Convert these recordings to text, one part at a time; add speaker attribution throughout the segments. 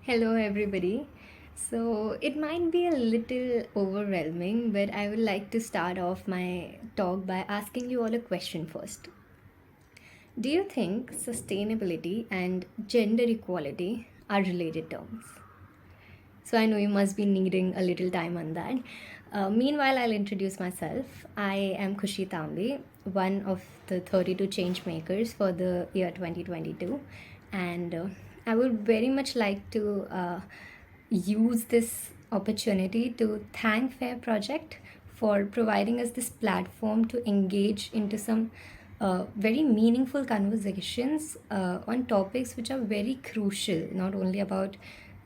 Speaker 1: Hello, everybody. So, it might be a little overwhelming, but I would like to start off my talk by asking you all a question first. Do you think sustainability and gender equality are related terms? So, I know you must be needing a little time on that. Meanwhile, I'll introduce myself. I am Khushi Tambi, one of the 32 change makers for the year 2022, and I would very much like to use this opportunity to thank FAIR Project for providing us this platform to engage into some very meaningful conversations on topics which are very crucial,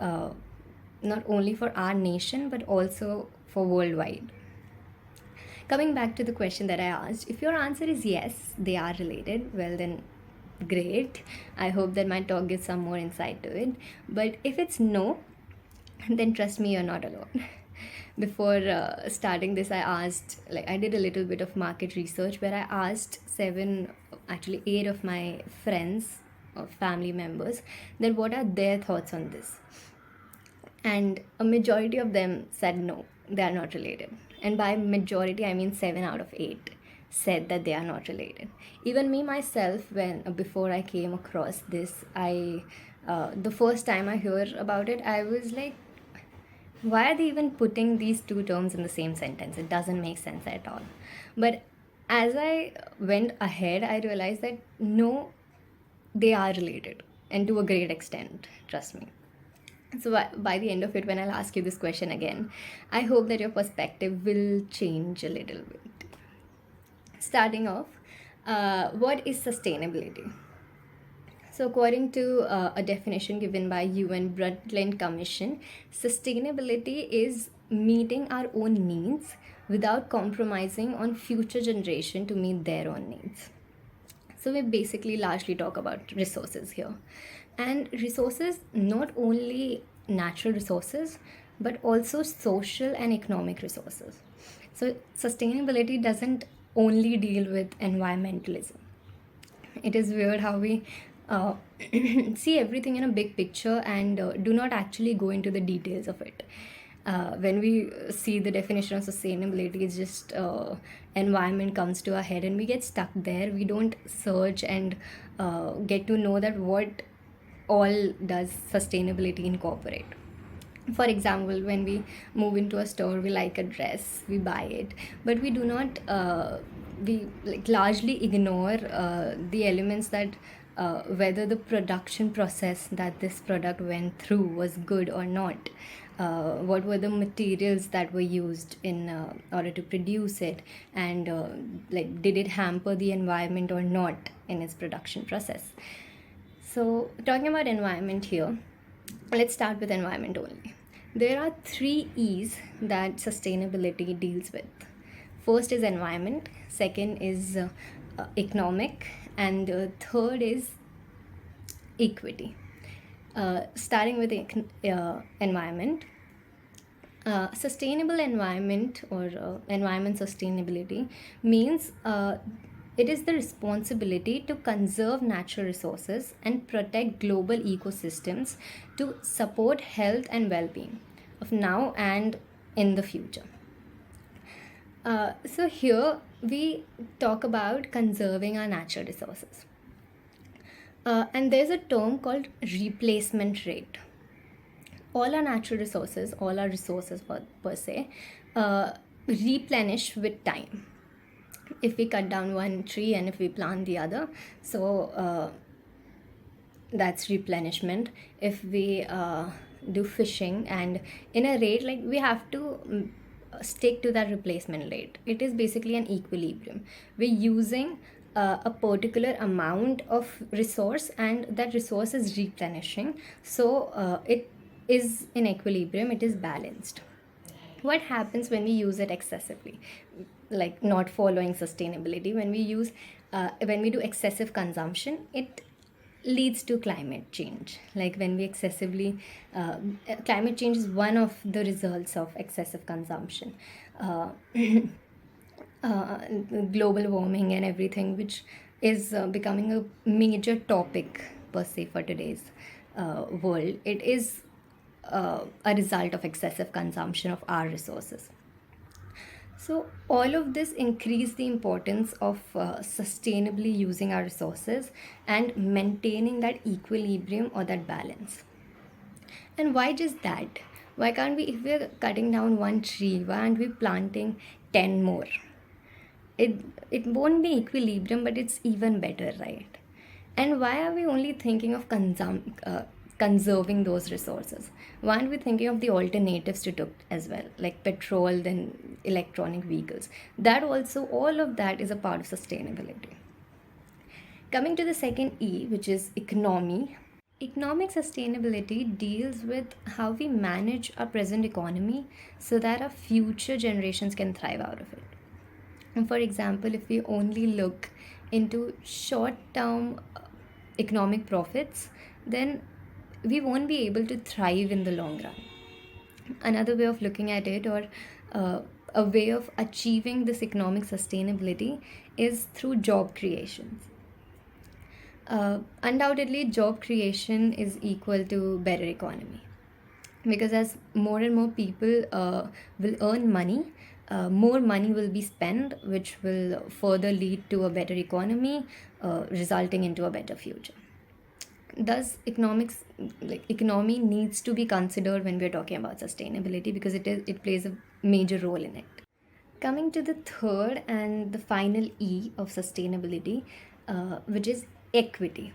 Speaker 1: uh, not only for our nation but also for worldwide. Coming back to the question that I asked, if your answer is yes, they are related, well then great. I hope that my talk gives some more insight to it. But if it's no, then trust me, you're not alone. Before starting this, I did a little bit of market research where I asked seven, actually eight of my friends or family members that what are their thoughts on this. And a majority of them said no, they are not related. And by majority, I mean 7 out of 8 said that they are not related. Even me myself, when before I came across this, I the first time I heard about it, I was like, why are they even putting these two terms in the same sentence? It doesn't make sense at all. But as I went ahead, I realized that no, they are related, and to a great extent, trust me. So by the end of it, when I'll ask you this question again, I hope that your perspective will change a little bit. Starting off, what is sustainability? So, according to a definition given by UN Brundtland Commission, sustainability is meeting our own needs without compromising on future generation to meet their own needs. So we basically largely talk about resources here. And resources, not only natural resources, but also social and economic resources. So sustainability doesn't only deal with environmentalism. It is weird how we uh, see everything in a big picture and do not actually go into the details of it. When we see the definition of sustainability, it's just environment comes to our head and we get stuck there. We don't search and get to know that what all does sustainability incorporate. For example, when we move into a store, we like a dress, we buy it, but we do not we like largely ignore the elements that whether the production process that this product went through was good or not, what were the materials that were used in order to produce it, and like did it hamper the environment or not in its production process. So talking about environment here, let's start with environment only. There are three E's that sustainability deals with. First is environment, second is economic, and third is equity. Starting with environment, sustainable environment or environment sustainability means it is the responsibility to conserve natural resources and protect global ecosystems to support health and well-being of now and in the future. So here we talk about conserving our natural resources. And there's a term called replacement rate. All our natural resources, all our resources per se, replenish with time. If we cut down one tree and if we plant the other, so that's replenishment. If we do fishing and in a rate, like we have to stick to that replacement rate. It is basically an equilibrium. We're using a particular amount of resource and that resource is replenishing, so it is in equilibrium, it is balanced. What happens when we use it excessively, like not following sustainability? When we do excessive consumption, it leads to climate change. Like when we excessively climate change is one of the results of excessive consumption. uh, Global warming and everything, which is becoming a major topic per se for today's world. It is a result of excessive consumption of our resources. So, all of this increase the importance of sustainably using our resources and maintaining that equilibrium or that balance. And why just that? Why can't we, if we're cutting down one tree, why aren't we planting 10 more? It, it won't be equilibrium, but it's even better, right? And why are we only thinking of conserving those resources? Why aren't we thinking of the alternatives to it as well, like petrol, then electronic vehicles? That also, all of that is a part of sustainability. Coming to the second E, which is economy. Economic sustainability deals with how we manage our present economy so that our future generations can thrive out of it. And for example, if we only look into short term economic profits, then we won't be able to thrive in the long run. Another way of looking at it, or a way of achieving this economic sustainability, is through job creations. Undoubtedly, job creation is equal to better economy, because as more and more people will earn money, more money will be spent, which will further lead to a better economy, resulting into a better future. Thus, economy needs to be considered when we're talking about sustainability, because it plays a major role in it. Coming to the third and the final E of sustainability, which is equity.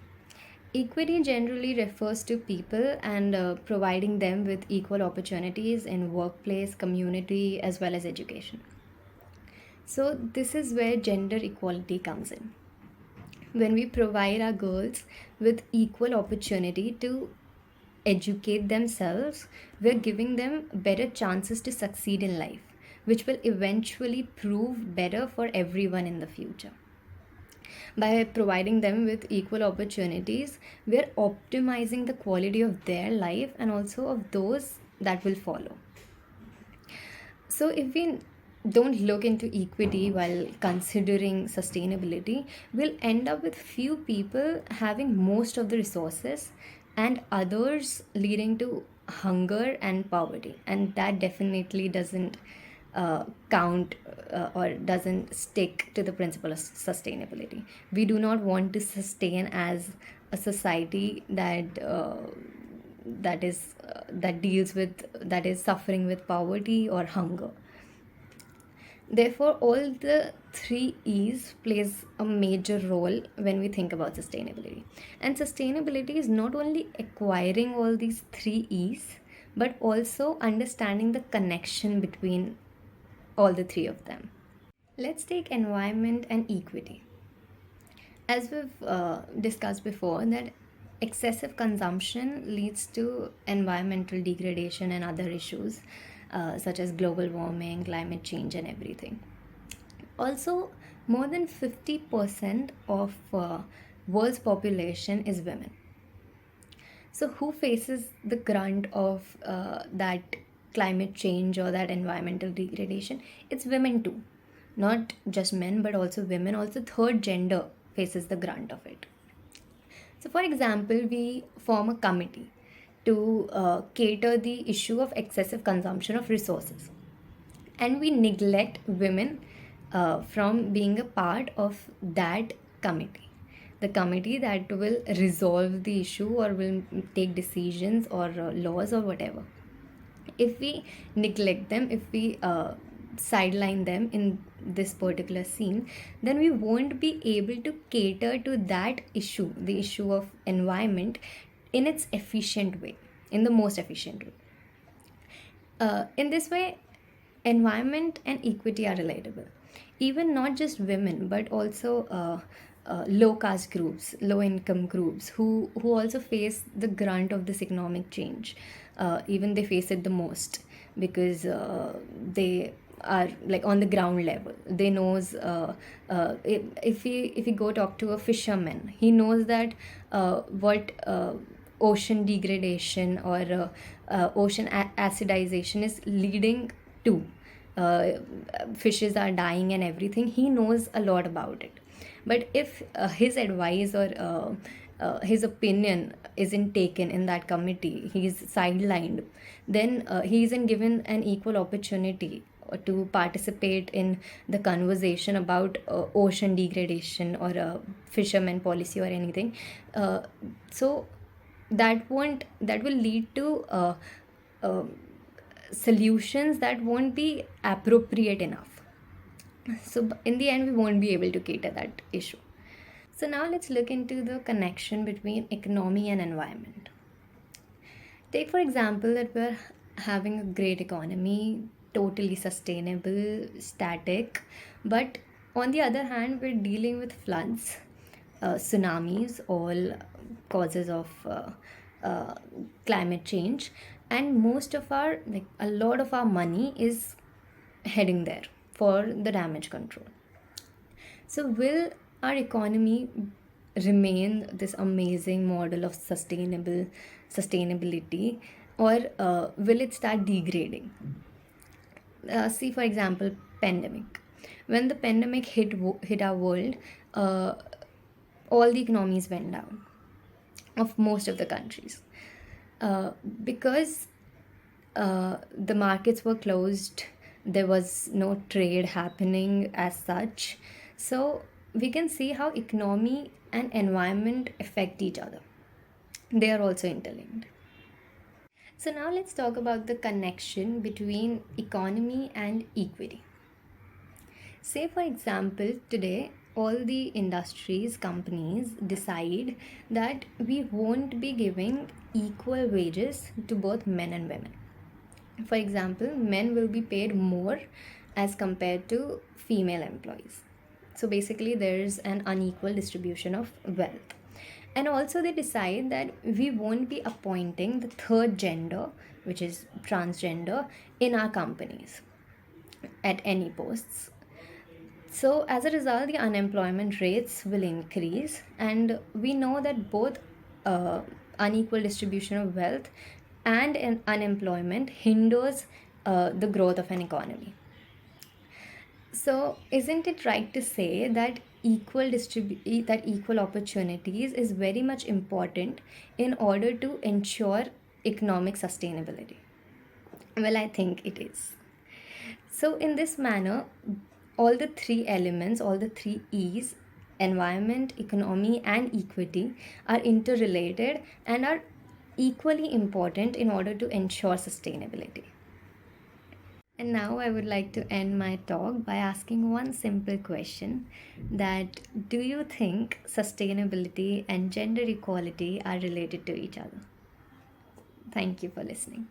Speaker 1: Equity generally refers to people and providing them with equal opportunities in workplace, community, as well as education. So, this is where gender equality comes in. When we provide our girls with equal opportunity to educate themselves, we're giving them better chances to succeed in life, which will eventually prove better for everyone in the future. By providing them with equal opportunities, we're optimizing the quality of their life and also of those that will follow. So, if we don't look into equity while considering sustainability, we'll end up with few people having most of the resources and others leading to hunger and poverty. And that definitely doesn't count or doesn't stick to the principle of sustainability. We do not want to sustain as a society that deals with, that is suffering with poverty or hunger. Therefore, all the three E's plays a major role when we think about sustainability. And sustainability is not only acquiring all these three E's, but also understanding the connection between all the three of them. Let's take environment and equity. As we've discussed before, that excessive consumption leads to environmental degradation and other issues, such as global warming, climate change, and everything. Also, more than 50% of world's population is women. So, who faces the grunt of that climate change or that environmental degradation? It's women too. Not just men, but also women. Also, third gender faces the grunt of it. So, for example, we form a committee to cater the issue of excessive consumption of resources, and we neglect women from being a part of that committee, the committee that will resolve the issue or will take decisions or laws or whatever. If we neglect them, if we sideline them in this particular scene, then we won't be able to cater to that issue, the issue of environment, in its efficient way, in the most efficient way. In this way, environment and equity are relatable. Even not just women, but also low caste groups, low income groups, who also face the grunt of this economic change. Even they face it the most, because they are like on the ground level. They knows, if we go talk to a fisherman, he knows that what ocean degradation or ocean acidization is leading to. Fishes are dying and everything. He knows a lot about it. But if his advice or his opinion isn't taken in that committee, he's sidelined, then he isn't given an equal opportunity to participate in the conversation about ocean degradation or fisherman policy or anything. So that will lead to uh, solutions that won't be appropriate enough. So in the end, we won't be able to cater that issue. So now let's look into the connection between economy and environment. Take for example that we're having a great economy, totally sustainable, static, but on the other hand, we're dealing with floods, tsunamis, all causes of uh, climate change, and most of our, like a lot of our money is heading there for the damage control. So, will our economy remain this amazing model of sustainability, or will it start degrading? See, for example, pandemic. When the pandemic hit our world, uh, all the economies went down of most of the countries, uh, because the markets were closed. There was no trade happening as such. So we can see how economy and environment affect each other. They are also interlinked. So now let's talk about the connection between economy and equity. Say, for example, today all the industries, companies decide that we won't be giving equal wages to both men and women. For example, men will be paid more as compared to female employees. So basically, there's an unequal distribution of wealth. And also, they decide that we won't be appointing the third gender, which is transgender, in our companies at any posts. So, as a result, the unemployment rates will increase, and we know that both unequal distribution of wealth and unemployment hinders the growth of an economy. So, isn't it right to say that equal opportunities is very much important in order to ensure economic sustainability? Well, I think it is. So, in this manner, all the three elements, all the three E's, environment, economy, and equity, are interrelated and are equally important in order to ensure sustainability. And now I would like to end my talk by asking one simple question, that do you think sustainability and gender equality are related to each other? Thank you for listening.